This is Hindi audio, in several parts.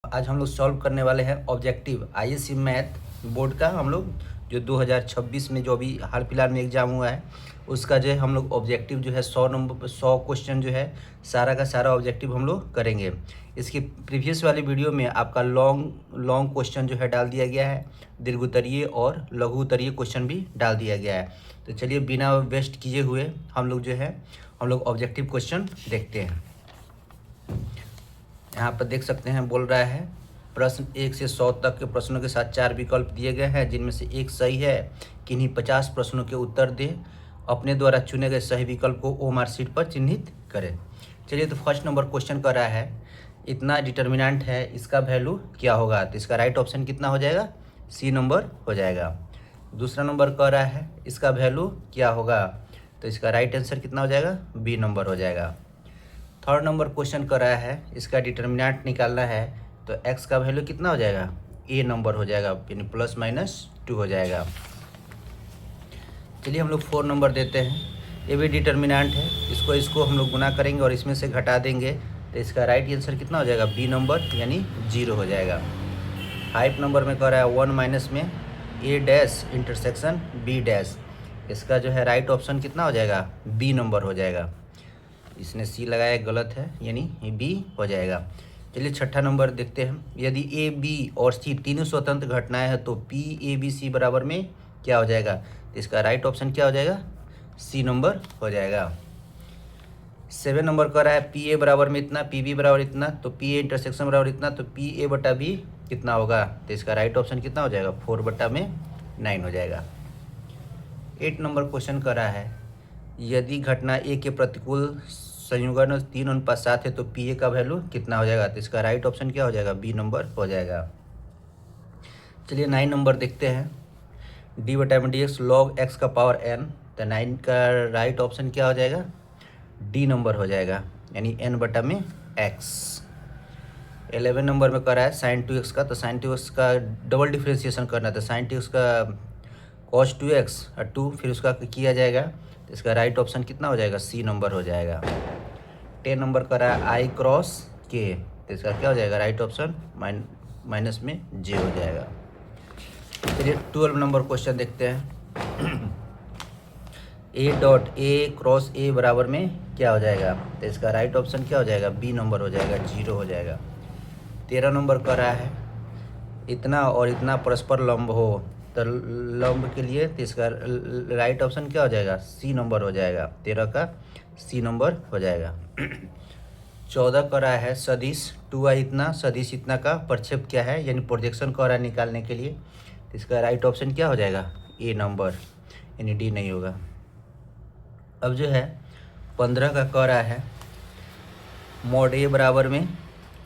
आज हम लोग सॉल्व करने वाले हैं ऑब्जेक्टिव आईएससी मैथ बोर्ड का। हम लोग जो 2026 में जो अभी हाल फिलहाल में एग्ज़ाम हुआ है उसका जो है हम लोग ऑब्जेक्टिव जो है 100 क्वेश्चन जो है सारा का सारा ऑब्जेक्टिव हम लोग करेंगे। इसकी प्रीवियस वाली वीडियो में आपका लॉन्ग क्वेश्चन जो है डाल दिया गया है, दीर्घ उत्तरीय और लघु उत्तरीय क्वेश्चन भी डाल दिया गया है। तो चलिए बिना वेस्ट किए हुए हम लोग ऑब्जेक्टिव क्वेश्चन देखते हैं। यहाँ पर देख सकते हैं बोल रहा है प्रश्न 1 से 100 तक के प्रश्नों के साथ 4 विकल्प दिए गए हैं, जिनमें से एक सही है। किन्हीं 50 प्रश्नों के उत्तर दें। अपने द्वारा चुने गए सही विकल्प को ओ मार्क शीट पर चिन्हित करें। चलिए, तो फर्स्ट नंबर क्वेश्चन कर रहा है इतना डिटर्मिनेंट है, इसका वैल्यू क्या होगा। तो इसका राइट ऑप्शन कितना हो जाएगा, सी नंबर हो जाएगा। दूसरा नंबर कह रहा है इसका वैल्यू क्या होगा, तो इसका राइट आंसर कितना हो जाएगा, बी नंबर हो जाएगा। थर्ड नंबर क्वेश्चन कर रहा है इसका डिटर्मिनेंट निकालना है, तो x का वैल्यू कितना हो जाएगा, ए नंबर हो जाएगा, यानी +-2 हो जाएगा। चलिए हम लोग 4 नंबर देते हैं। ये भी डिटर्मिनेंट है, इसको हम लोग गुना करेंगे और इसमें से घटा देंगे, तो इसका राइट आंसर कितना हो जाएगा, बी नंबर यानी 0 हो जाएगा। 5 नंबर में कह रहा है 1 माइनस में ए डैश इंटरसेक्शन बी डैश, इसका जो है राइट ऑप्शन कितना हो जाएगा, बी नंबर हो जाएगा। इसने सी लगाया, गलत है, यानी बी हो जाएगा। चलिए छठा नंबर देखते हैं। यदि ए बी और सी तीनों स्वतंत्र घटनाएं हैं तो पी ए बी सी बराबर में क्या हो जाएगा, तो इसका राइट ऑप्शन क्या हो जाएगा, सी नंबर हो जाएगा। 7 नंबर कह रहा है पी ए बराबर में इतना, पी बी बराबर इतना, तो पी ए इंटरसेक्शन बराबर इतना, तो पी ए बटा बी कितना होगा, तो इसका राइट ऑप्शन कितना हो जाएगा, 4/9 हो जाएगा। 8 नंबर क्वेश्चन कर रहा है यदि घटना ए के प्रतिकूल संयुग्म 3:7 है तो पी ए का वैल्यू कितना हो जाएगा, तो इसका राइट ऑप्शन क्या हो जाएगा, बी नंबर हो जाएगा। चलिए 9 नंबर देखते हैं। d/dx log x का पावर n, तो 9 का राइट ऑप्शन क्या हो जाएगा, डी नंबर हो जाएगा, यानी n/x। 11 नंबर में कर रहा है sin 2x का, तो sin 2x का डबल डिफ्रेंशिएशन करना था, sin 2x का cos 2x और 2 फिर उसका किया जाएगा, तो इसका राइट ऑप्शन कितना हो जाएगा, सी नंबर हो जाएगा। 10 नंबर का रहा है i क्रॉस k, तो इसका क्या हो जाएगा, राइट ऑप्शन माइनस में j हो जाएगा। चलिए 12 नंबर क्वेश्चन देखते हैं। a क्रॉस a बराबर में क्या हो जाएगा, तो इसका राइट ऑप्शन क्या हो जाएगा, बी नंबर हो जाएगा, 0 हो जाएगा। 13 नंबर का रहा है इतना और इतना परस्पर लंब हो, तो लंब के लिए तो इसका राइट ऑप्शन क्या हो जाएगा, सी नंबर हो जाएगा, 13 का सी नंबर हो जाएगा। 14 का रहा है सदिश 2i इतना सदिश इतना का प्रक्षेप क्या है, यानी प्रोजेक्शन का रहा है निकालने के लिए, तो इसका राइट ऑप्शन क्या हो जाएगा, ए नंबर, यानी डी नहीं होगा। अब जो है 15 का कह रहा है मॉड ए बराबर में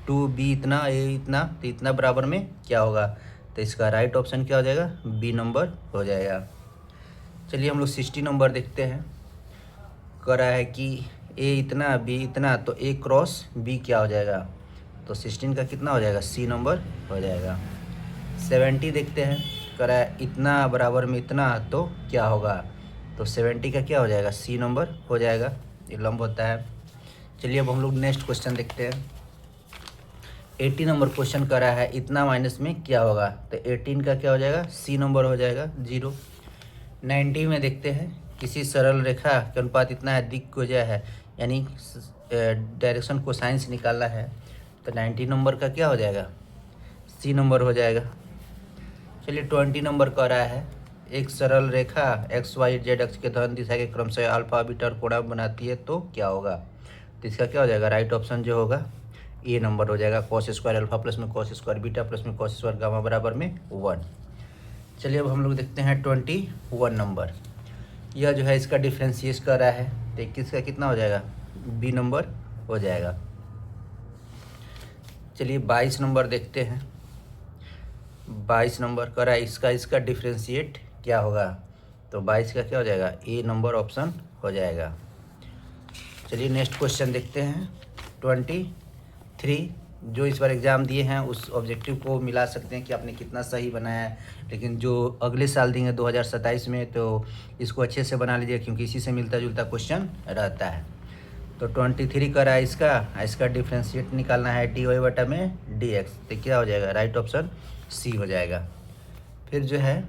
2b इतना ए इतना, तो इतना बराबर में क्या होगा, तो इसका राइट ऑप्शन क्या हो जाएगा, बी नंबर हो जाएगा। चलिए हम लोग 60 नंबर देखते हैं। कह रहा है कि ए इतना बी इतना, तो ए क्रॉस बी क्या हो जाएगा, तो 16 का कितना हो जाएगा, सी नंबर हो जाएगा। 70 देखते हैं। कह रहा है इतना बराबर में इतना, तो क्या होगा, तो 70 का क्या हो जाएगा, सी नंबर हो जाएगा, ये लंब होता है। चलिए अब हम लोग नेक्स्ट क्वेश्चन देखते हैं। 18 नंबर क्वेश्चन कर रहा है इतना माइनस में क्या होगा, तो 18 का क्या हो जाएगा, सी नंबर हो जाएगा, 0। 90 में देखते हैं किसी सरल रेखा के अनुपात इतना है, दिक् को जो है यानी डायरेक्शन को साइंस निकालना है, तो 90 नंबर का क्या हो जाएगा, सी नंबर हो जाएगा। चलिए 20 नंबर कह रहा है एक सरल रेखा एक्स वाई जेड अक्ष के धन दिशा के क्रम से अल्फा बीटा और कोण बनाती है तो क्या होगा, तो इसका क्या हो जाएगा, राइट ऑप्शन जो होगा ए नंबर हो जाएगा, cos स्क्वायर अल्फा प्लस में cos स्क्वायर बीटा प्लस में cos स्क्वायर गामा बराबर में 1। चलिए अब हम लोग देखते हैं 21 नंबर। यह जो है इसका डिफ्रेंशिएट कर रहा है, तो 21 का कितना हो जाएगा, बी नंबर हो जाएगा। चलिए 22 नंबर देखते हैं। 22 नंबर कर रहा है इसका डिफ्रेंशिएट क्या होगा, तो 22 का क्या हो जाएगा, ए नंबर ऑप्शन हो जाएगा। चलिए नेक्स्ट क्वेश्चन देखते हैं। 23 जो इस बार एग्ज़ाम दिए हैं उस ऑब्जेक्टिव को मिला सकते हैं कि आपने कितना सही बनाया है, लेकिन जो अगले साल देंगे 2027 में, तो इसको अच्छे से बना लीजिए क्योंकि इसी से मिलता जुलता क्वेश्चन रहता है। तो 23 करा है इसका डिफ्रेंशिएट निकालना है dy बटा में dx, तो क्या हो जाएगा, राइट ऑप्शन सी हो जाएगा। फिर जो है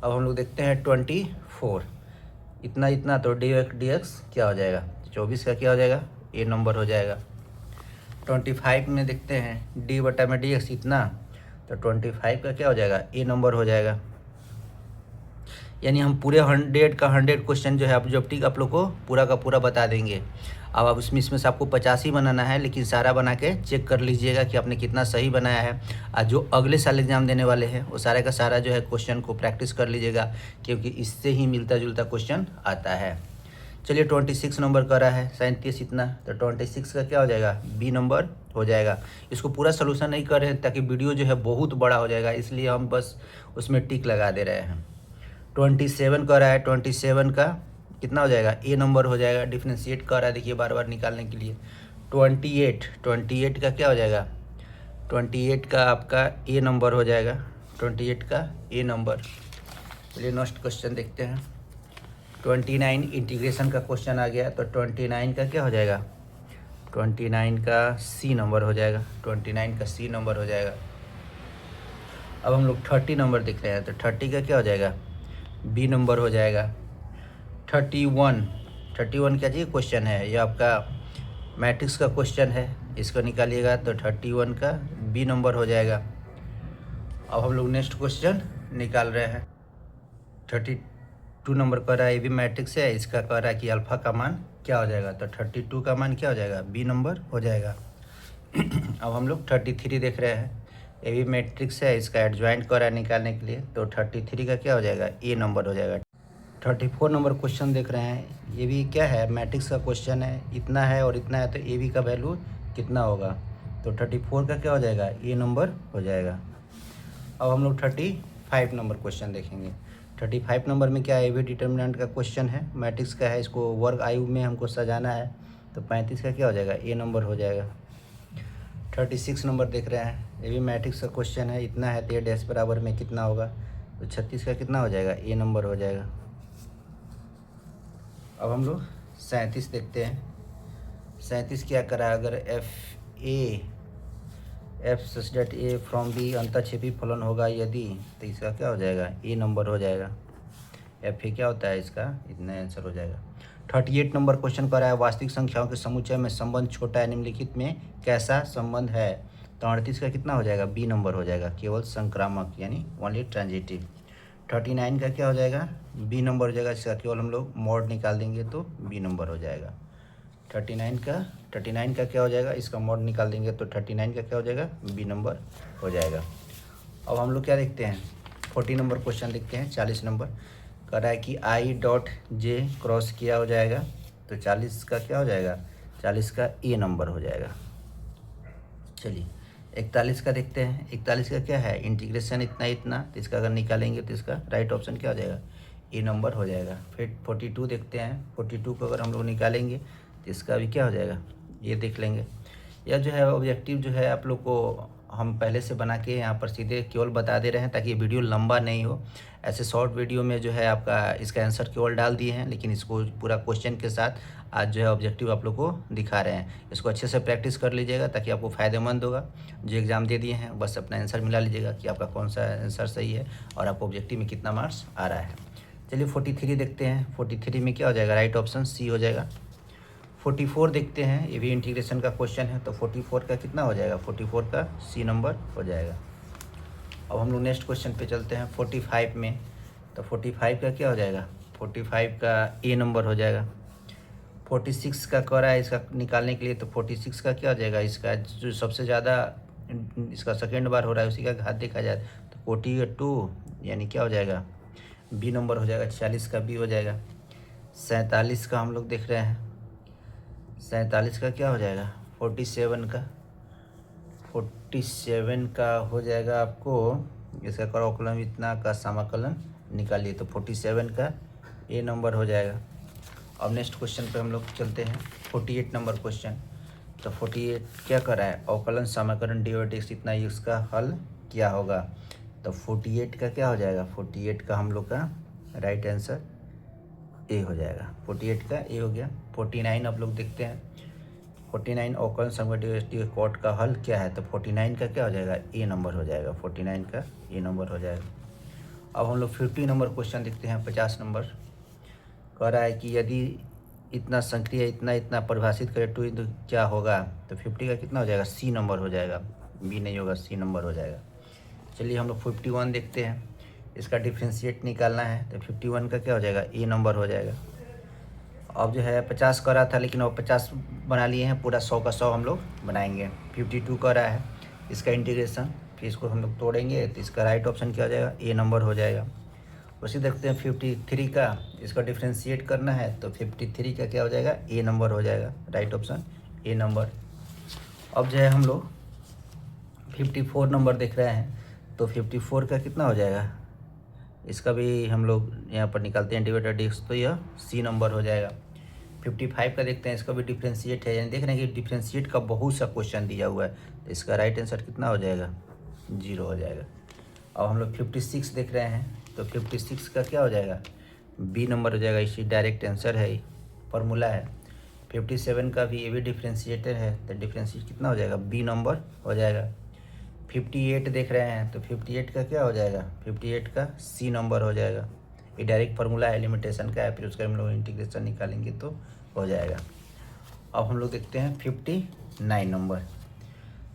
अब हम लोग देखते हैं 24, इतना तो dx क्या हो जाएगा, 24 का क्या हो जाएगा, ए नंबर हो जाएगा। 25 में देखते हैं डी बटा में dx इतना, तो 25 का क्या हो जाएगा, ए नंबर हो जाएगा। यानी हम पूरे 100 का 100 क्वेश्चन जो है ऑब्जेक्टिव आप लोग को पूरा का पूरा बता देंगे। अब आप इसमें से आपको 50 ही बनाना है, लेकिन सारा बना के चेक कर लीजिएगा कि आपने कितना सही बनाया है। और जो अगले साल एग्ज़ाम देने वाले हैं वो सारे का सारा जो है क्वेश्चन को प्रैक्टिस कर लीजिएगा, क्योंकि इससे ही मिलता जुलता क्वेश्चन आता है। चलिए 26 नंबर का रहा है 37 इतना, तो 26 का क्या हो जाएगा, बी नंबर हो जाएगा। इसको पूरा सोल्यूशन नहीं कर रहे हैं ताकि वीडियो जो है बहुत बड़ा हो जाएगा, इसलिए हम बस उसमें टिक लगा दे रहे हैं। 27 का रहा है, 27 का कितना हो जाएगा, ए नंबर हो जाएगा। डिफ्रेंशिएट कर रहा है, देखिए बार बार निकालने के लिए। 28 का क्या हो जाएगा, 28 का आपका ए नंबर हो जाएगा, 28 का ए नंबर। चलिए नेक्स्ट क्वेश्चन देखते हैं। 29 इंटीग्रेशन का क्वेश्चन आ गया, तो 29 का क्या हो जाएगा, 29 का सी नंबर हो जाएगा, 29 का सी नंबर हो जाएगा। अब हम लोग 30 नंबर देख रहे हैं, तो 30 का क्या हो जाएगा, बी नंबर हो जाएगा। 31 क्या जी क्वेश्चन है, ये आपका मैट्रिक्स का क्वेश्चन है, इसको निकालिएगा तो 31 का बी नंबर हो जाएगा। अब हम लोग नेक्स्ट क्वेश्चन निकाल रहे हैं। 32 नंबर का रहा है, ये भी मैट्रिक्स है, इसका कह रहा है कि अल्फ़ा का मान क्या हो जाएगा, तो 32 का मान क्या हो जाएगा, बी नंबर हो जाएगा। अब हम लोग 33 देख रहे हैं, ये भी मैट्रिक्स है, इसका एडजॉइंट कर रहा है निकालने के लिए, तो 33 का क्या हो जाएगा, ए नंबर हो जाएगा। 34 नंबर क्वेश्चन देख रहे हैं, ये भी क्या है, मैट्रिक्स का क्वेश्चन है, इतना है और इतना है, तो ए बी का वैल्यू कितना होगा, तो 34 का क्या हो जाएगा, ए नंबर हो जाएगा। अब हम लोग 35 नंबर क्वेश्चन देखेंगे। 35 नंबर में क्या है, ए बी डिटर्मिनेंट का क्वेश्चन है, मैट्रिक्स का है, इसको वर्ग आयु में हमको सजाना है, तो 35 का क्या हो जाएगा, ए नंबर हो जाएगा। 36 नंबर देख रहे हैं, ये भी मैट्रिक्स का क्वेश्चन है, इतना है तो डैश बराबर में कितना होगा, तो 36 का कितना हो जाएगा, ए नंबर हो जाएगा। अब हम लोग 37 देखते हैं। 37 क्या करा, अगर F such that A from B अंतःक्षेपी फलन होगा यदि, तो इसका क्या हो जाएगा, ए नंबर हो जाएगा। एफ ए क्या होता है इसका, इतना आंसर हो जाएगा। 38 नंबर क्वेश्चन कर रहा है, वास्तविक संख्याओं के समुच्चय में संबंध छोटा है, निम्नलिखित में कैसा संबंध है, तो 38 का कितना हो जाएगा, बी नंबर हो जाएगा, केवल संक्रामक यानी ओनली ट्रांजिटिव। 39 का क्या हो जाएगा, बी नंबर हो जाएगा, इसका केवल हम लोग मॉड निकाल देंगे तो बी नंबर हो जाएगा। 39 का क्या हो जाएगा, इसका मॉड निकाल देंगे तो 39 का क्या हो जाएगा, बी नंबर हो जाएगा। अब हम लोग क्या देखते हैं, 40 नंबर क्वेश्चन देखते हैं। 40 नंबर कह रहा है कि I.J क्रॉस किया हो जाएगा, तो 40 का क्या हो जाएगा, 40 का ए नंबर हो जाएगा। चलिए 41 का देखते हैं। 41 का क्या है, इंटीग्रेशन इतना, तो इसका अगर निकालेंगे तो इसका राइट ऑप्शन क्या हो जाएगा, ए नंबर हो जाएगा। फिर 42 देखते हैं। 42 को अगर हम लोग निकालेंगे तो इसका भी क्या हो जाएगा, ये देख लेंगे। यह जो है ऑब्जेक्टिव जो है आप लोग को हम पहले से बना के यहाँ पर सीधे केवल बता दे रहे हैं ताकि वीडियो लंबा नहीं हो। ऐसे शॉर्ट वीडियो में जो है आपका इसका आंसर केवल डाल दिए हैं, लेकिन इसको पूरा क्वेश्चन के साथ आज जो है ऑब्जेक्टिव आप लोग को दिखा रहे हैं। इसको अच्छे से प्रैक्टिस कर लीजिएगा ताकि आपको फ़ायदेमंद होगा। जो एग्ज़ाम दे दिए हैं बस अपना आंसर मिला लीजिएगा कि आपका कौन सा आंसर सही है और आपको ऑब्जेक्टिव में कितना मार्क्स आ रहा है। चलिए 43 देखते हैं। 43 में क्या हो जाएगा, राइट ऑप्शन सी हो जाएगा। 44 देखते हैं, ये भी इंटीग्रेशन का क्वेश्चन है, तो 44 का कितना हो जाएगा, 44 का सी नंबर हो जाएगा। अब हम लोग नेक्स्ट क्वेश्चन पे चलते हैं 45 में। तो 45 का क्या हो जाएगा, 45 का ए नंबर हो जाएगा। 46 का कह रहा है इसका निकालने के लिए, तो 46 का क्या हो जाएगा, इसका जो सबसे ज़्यादा इसका सेकेंड बार हो रहा है उसी का घात देखा जाए तो 42 यानी क्या हो जाएगा, बी नंबर हो जाएगा। 40 का बी हो जाएगा। 47 का हम लोग देख रहे हैं। 47 का क्या हो जाएगा, 47 का हो जाएगा आपको, इसका करौकलन इतना का समाकलन निकालिए तो 47 का ए नंबर हो जाएगा। अब नेक्स्ट क्वेश्चन पे हम लोग चलते हैं 48 नंबर क्वेश्चन। तो 48 क्या कर रहा है, अवकलन समीकरण dy इतना इसका हल क्या होगा, तो 48 का क्या हो जाएगा, 48 का हम लोग का राइट आंसर ए हो जाएगा। 48 का ए हो गया। 49 आप लोग देखते हैं, 49 ऑकलन समवर्टिव कॉट का हल क्या है, तो 49 का क्या हो जाएगा, ए नंबर हो जाएगा। 49 का ए नंबर हो जाएगा। अब हम लोग 50 नंबर क्वेश्चन देखते हैं। 50 नंबर कह रहा है कि यदि इतना संक्रिय इतना इतना परिभाषित करें तो क्या होगा, तो 50 का कितना हो जाएगा, सी नंबर हो जाएगा। बी नहीं होगा, सी नंबर हो जाएगा। चलिए हम लोग 51 देखते हैं, इसका डिफ्रेंशिएट निकालना है, तो 51 का क्या हो जाएगा, ए नंबर हो जाएगा। अब जो है 50 का रहा था, लेकिन अब 50 बना लिए हैं, पूरा 100 का 100 हम लोग बनाएंगे। 52 का रहा है, इसका इंटीग्रेशन, फिर इसको हम लोग तोड़ेंगे, तो इसका राइट ऑप्शन क्या हो जाएगा, ए नंबर हो जाएगा। उसी देखते हैं 53 का, इसका डिफ्रेंशिएट करना है, तो 53 का क्या हो जाएगा, ए नंबर हो जाएगा। Right option A number. अब जो है हम लोग 54 नंबर देख रहे हैं, तो 54 का कितना हो जाएगा, इसका भी हम लोग यहाँ पर निकालते हैं डिवाइडेड डिस्क, तो यह सी नंबर हो जाएगा। 55 का देखते हैं, इसका भी डिफ्रेंशिएट है, यानी देख रहे हैं कि डिफ्रेंशिएट का बहुत सा क्वेश्चन दिया हुआ है, तो इसका राइट आंसर कितना हो जाएगा, 0 हो जाएगा। अब हम लोग 56 देख रहे हैं, तो 56 का क्या हो जाएगा, बी नंबर हो जाएगा। इसी डायरेक्ट आंसर है, फार्मूला है। 57 का भी ये भी डिफ्रेंशिएटर है, तो डिफ्रेंशिएट कितना हो जाएगा, बी नंबर हो जाएगा। 58 देख रहे हैं, तो 58 का क्या हो जाएगा, 58 का सी नंबर हो जाएगा। ये डायरेक्ट फार्मूला है, लिमिटेशन का है, फिर उसका हम लोग इंटीग्रेशन निकालेंगे तो हो जाएगा। अब हम लोग देखते हैं 59 नंबर,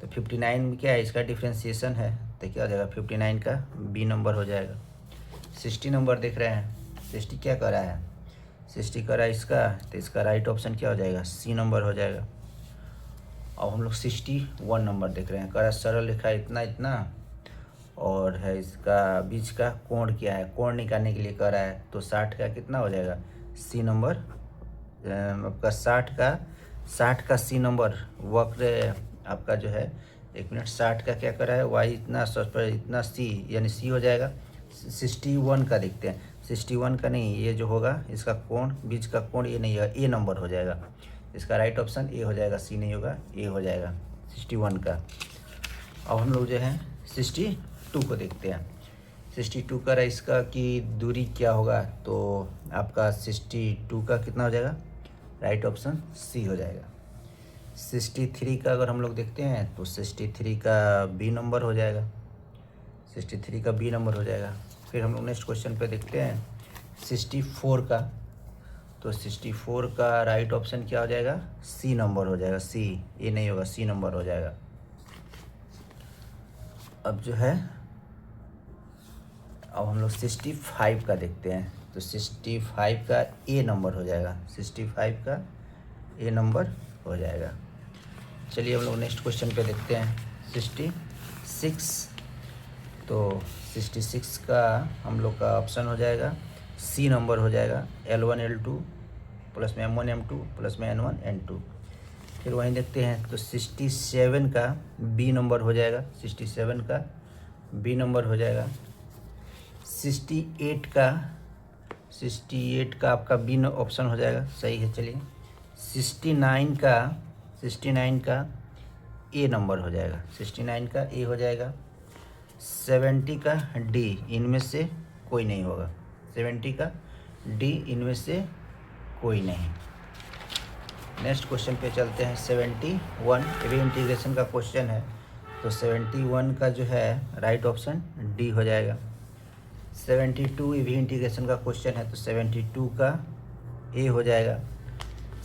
तो 59 में क्या है, इसका डिफ्रेंशिएशन है, तो क्या हो जाएगा, 59 का बी नंबर हो जाएगा। 60 नंबर देख रहे हैं, 60 क्या कर रहा है, 60 कर रहा है इसका, तो इसका राइट ऑप्शन क्या हो जाएगा, सी नंबर हो जाएगा। अब हम लोग 61 नंबर देख रहे हैं, कह रहा है सरल रेखा इतना इतना और है, इसका बीच का कोण क्या है, कोण निकालने के लिए कह रहा है, तो 60 का कितना हो जाएगा, सी नंबर। आपका 60 का सी नंबर वक्र आपका जो है, 1 मिनट, 60 का क्या कर रहा है, वाई इतना पर इतना सी, यानी सी हो जाएगा। 61 का देखते हैं, 61 का नहीं, ये जो होगा इसका कोण, बीच का कोण ये नहीं है, ए नंबर हो जाएगा। इसका राइट ऑप्शन ए हो जाएगा, सी नहीं होगा, ए हो जाएगा 61 का। अब हम लोग जो है 62 को देखते हैं। 62 का इसका की दूरी क्या होगा, तो आपका 62 का कितना हो जाएगा, राइट ऑप्शन सी हो जाएगा। 63 का अगर हम लोग देखते हैं, तो 63 का बी नंबर हो जाएगा। 63 का बी नंबर हो जाएगा। फिर हम लोग नेक्स्ट क्वेश्चन पे देखते हैं 64 का, तो 64 का राइट ऑप्शन क्या हो जाएगा, सी नंबर हो जाएगा। सी, ए नहीं होगा, सी नंबर हो जाएगा। अब जो है, अब हम लोग 65 का देखते हैं, तो 65 का ए नंबर हो जाएगा। 65 का ए नंबर हो जाएगा। चलिए हम लोग नेक्स्ट क्वेश्चन पे देखते हैं 66, तो 66 का हम लोग का ऑप्शन हो जाएगा, सी नंबर हो जाएगा। L1 L2 प्लस में M1 M2 प्लस में N1 N2। फिर वहीं देखते हैं, तो 67 का बी नंबर हो जाएगा। 67 का बी नंबर हो जाएगा। 68 का आपका बी ऑप्शन हो जाएगा, सही है। चलिए 69 का ए नंबर हो जाएगा। 69 का ए हो जाएगा। 70 का डी, इनमें से कोई नहीं होगा। 70 का डी, इनमें से कोई नहीं। नेक्स्ट क्वेश्चन पे चलते हैं 71, ये भी इंटीग्रेशन का क्वेश्चन है, तो 71 का जो है राइट ऑप्शन डी हो जाएगा। 72 ये भी इंटीग्रेशन का क्वेश्चन है, तो 72 का ए हो जाएगा।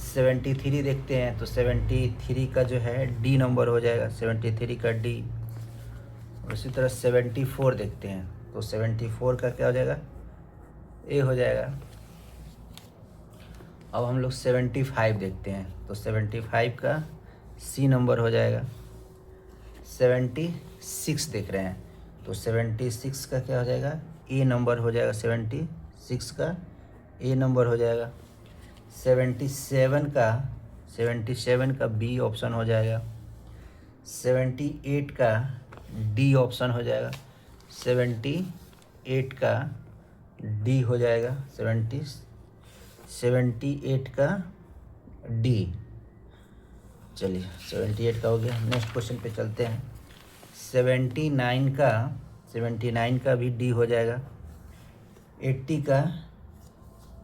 73 देखते हैं, तो 73 का जो है डी नंबर हो जाएगा। 73 का डी। उसी तरह 74 देखते हैं, तो 74 का क्या हो जाएगा, ए हो जाएगा। अब हम लोग 75 देखते हैं, तो 75 का सी नंबर हो जाएगा। 76 देख रहे हैं, तो 76 का क्या हो जाएगा, ए नंबर हो जाएगा। 76 का ए नंबर हो जाएगा। 77 का बी ऑप्शन हो जाएगा। 78 का डी ऑप्शन हो जाएगा। 78 का डी हो जाएगा। 78 का डी। चलिए 78 का हो गया। नेक्स्ट क्वेश्चन पे चलते हैं। 79 का भी डी हो जाएगा।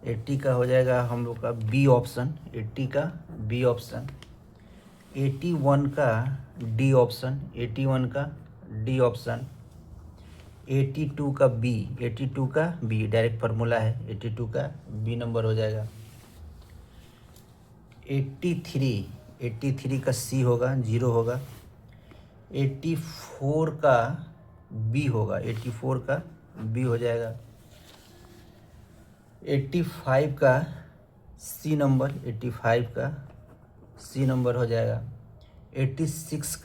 80 का हो जाएगा हम लोग का बी ऑप्शन, 80 का बी ऑप्शन, 81 का डी ऑप्शन, 81 का डी ऑप्शन, 82 का बी, 82 का बी डायरेक्ट फार्मूला है, 82 का बी नंबर हो जाएगा। 83 का सी होगा, 0 होगा। 84 का बी होगा, 84 का बी हो जाएगा। 85 का सी नंबर, 85 का सी नंबर हो जाएगा। 86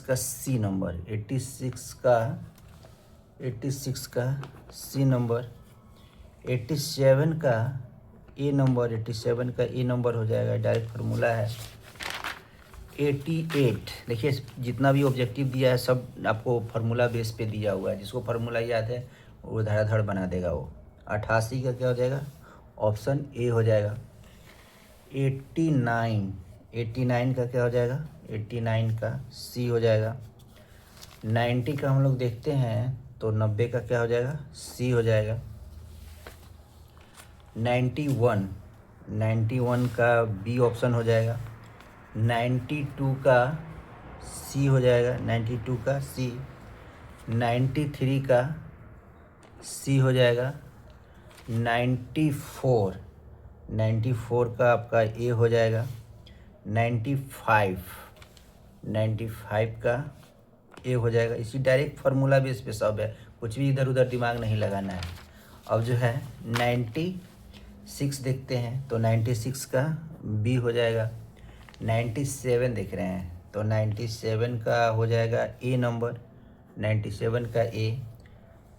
का सी नंबर, 86 का सी नंबर। 87 का ए नंबर, 87 का ए नंबर हो जाएगा, डायरेक्ट फार्मूला है। 88, देखिए जितना भी ऑब्जेक्टिव दिया है सब आपको फार्मूला बेस पे दिया हुआ है, जिसको फार्मूला याद है वो धड़ाधड़ बना देगा वो। 88 का क्या हो जाएगा, ऑप्शन ए हो जाएगा। 89 का क्या हो जाएगा, 89 का सी हो जाएगा। 90 का हम लोग देखते हैं तो 90 का क्या हो जाएगा, सी हो जाएगा। 91 का बी ऑप्शन हो जाएगा। 92 का सी हो जाएगा, 92 का सी। 93 का सी हो जाएगा। 94 का आपका ए हो जाएगा। 95 का ए हो जाएगा। इसी डायरेक्ट फार्मूला बेस पे सब है, कुछ भी इधर उधर दिमाग नहीं लगाना है। अब जो है 96 देखते हैं तो 96 का बी हो जाएगा। 97 देख रहे हैं तो 97 का हो जाएगा ए नंबर, 97 का ए।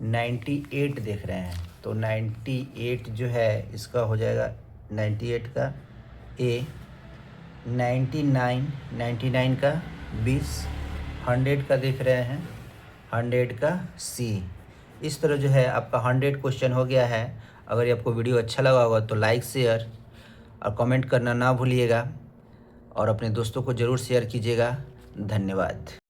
98 देख रहे हैं तो 98 जो है इसका हो जाएगा 98 का ए। 99 का 20। 100 का देख रहे हैं, 100 का सी। इस तरह जो है आपका 100 क्वेश्चन हो गया है। अगर ये आपको वीडियो अच्छा लगा होगा तो लाइक, शेयर और कमेंट करना ना भूलिएगा और अपने दोस्तों को ज़रूर शेयर कीजिएगा। धन्यवाद।